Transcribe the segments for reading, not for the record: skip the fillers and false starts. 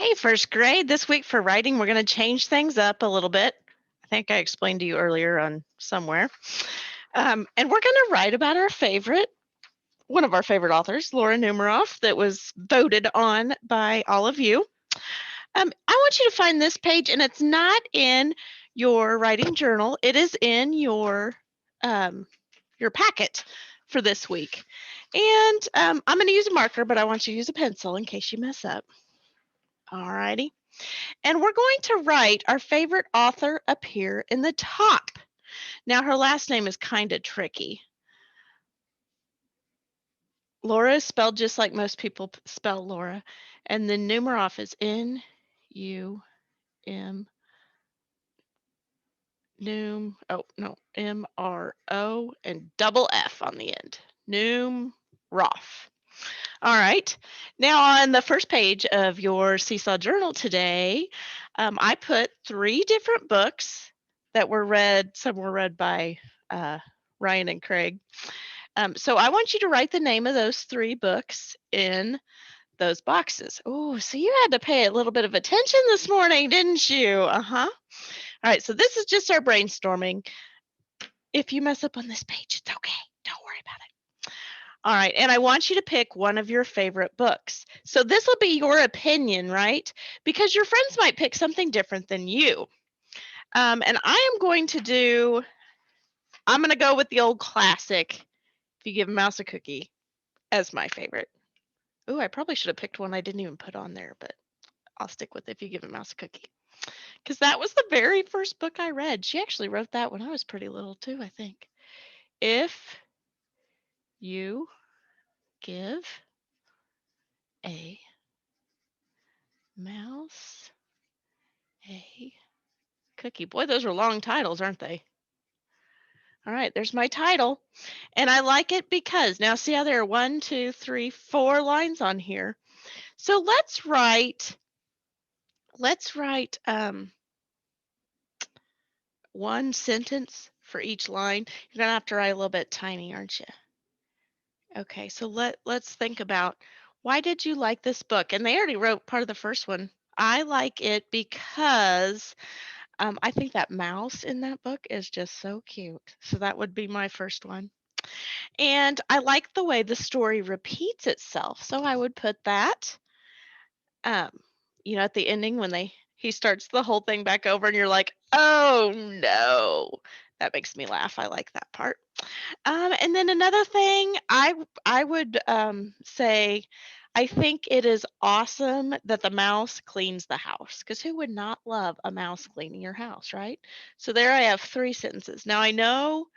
Hey, first grade. This week for writing, we're going to change things up a little bit. I think I explained to you earlier on somewhere. And we're going to write about one of our favorite authors, Laura Numeroff, that was voted on by all of you. I want you to find this page, and it's not in your writing journal. It is in your packet for this week. And I'm going to use a marker, but I want you to use a pencil in case you mess up. All righty. And we're going to write our favorite author up here in the top. Now, her last name is kind of tricky. Laura is spelled just like most people spell Laura. And then Numeroff is N-U-M, M-R-O, and double F on the end. Numeroff. All right. Now, on the first page of your Seesaw Journal today, I put 3 different books that were read. Some were read by Ryan and Craig. So I want you to write the name of those 3 books in those boxes. Oh, so you had to pay a little bit of attention this morning, didn't you? Uh-huh. All right, so this is just our brainstorming. If you mess up on this page, it's okay. Don't worry about it. All right, and I want you to pick one of your favorite books. So this will be your opinion, right? Because your friends might pick something different than you. And I'm going to go with the old classic, If You Give a Mouse a Cookie, as my favorite. Ooh, I probably should have picked one I didn't even put on there, but I'll stick with If You Give a Mouse a Cookie. Because that was the very first book I read. She actually wrote that when I was pretty little too, I think. If you give a mouse a cookie. Boy, those are long titles, aren't they? All right, there's my title. And I like it because now see how there are 1, 2, 3, 4 lines on here. So let's write one sentence for each line. You're gonna have to write a little bit tiny, aren't you? Okay, so let's think about, why did you like this book? And they already wrote part of the first one. I like it because I think that mouse in that book is just so cute. So that would be my first one. And I like the way the story repeats itself. So I would put that, um, at the ending when he starts the whole thing back over and you're like, oh no. That makes me laugh. I like that part. And then another thing, I would say, I think it is awesome that the mouse cleans the house, because who would not love a mouse cleaning your house, right? So there I have 3 sentences. Now I know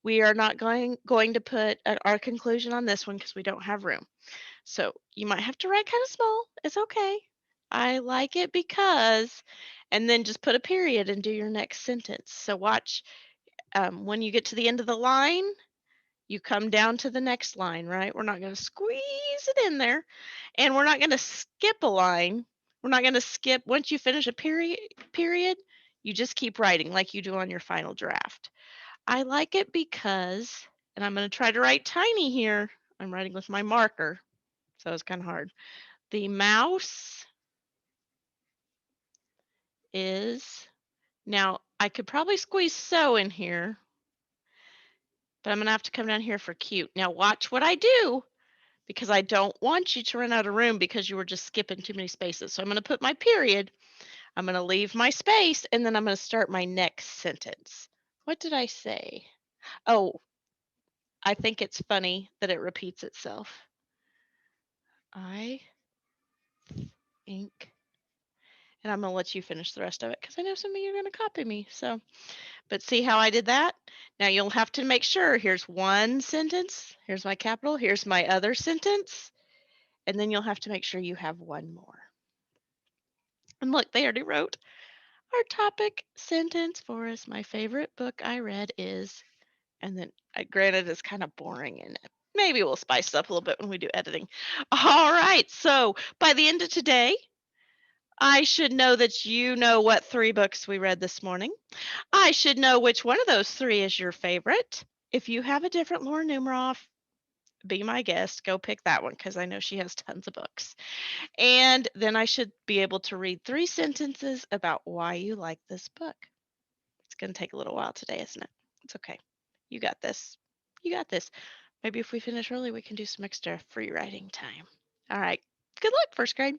we are not going to put our conclusion on this one because we don't have room. So you might have to write kind of small. It's okay. I like it because, and then just put a period and do your next sentence. So watch, when you get to the end of the line, you come down to the next line, right? We're not going to squeeze it in there, and we're not going to skip a line. We're not going to skip once you finish a period, you just keep writing like you do on your final draft. I like it because, and I'm going to try to write tiny here. I'm writing with my marker, so it's kind of hard. The mouse is, now I could probably squeeze so in here, but I'm going to have to come down here for cute. Now watch what I do, because I don't want you to run out of room because you were just skipping too many spaces. So I'm going to put my period, I'm going to leave my space, and then I'm going to start my next sentence. What did I say? Oh, I think it's funny that it repeats itself. I think, and I'm going to let you finish the rest of it because I know some of you are going to copy me. So, but see how I did that? Now you'll have to make sure, here's one sentence, here's my capital, here's my other sentence, and then you'll have to make sure you have one more. And look, they already wrote our topic sentence for us. My favorite book I read is, and then granted it's kind of boring, and maybe we'll spice it up a little bit when we do editing. All right, so by the end of today, I should know that you know what 3 books we read this morning. I should know which one of those 3 is your favorite. If you have a different Laura Numeroff, be my guest, go pick that one because I know she has tons of books. And then I should be able to read 3 sentences about why you like this book. It's gonna take a little while today, isn't it? It's okay. You got this. You got this. Maybe if we finish early, we can do some extra free writing time. All right. Good luck, first grade.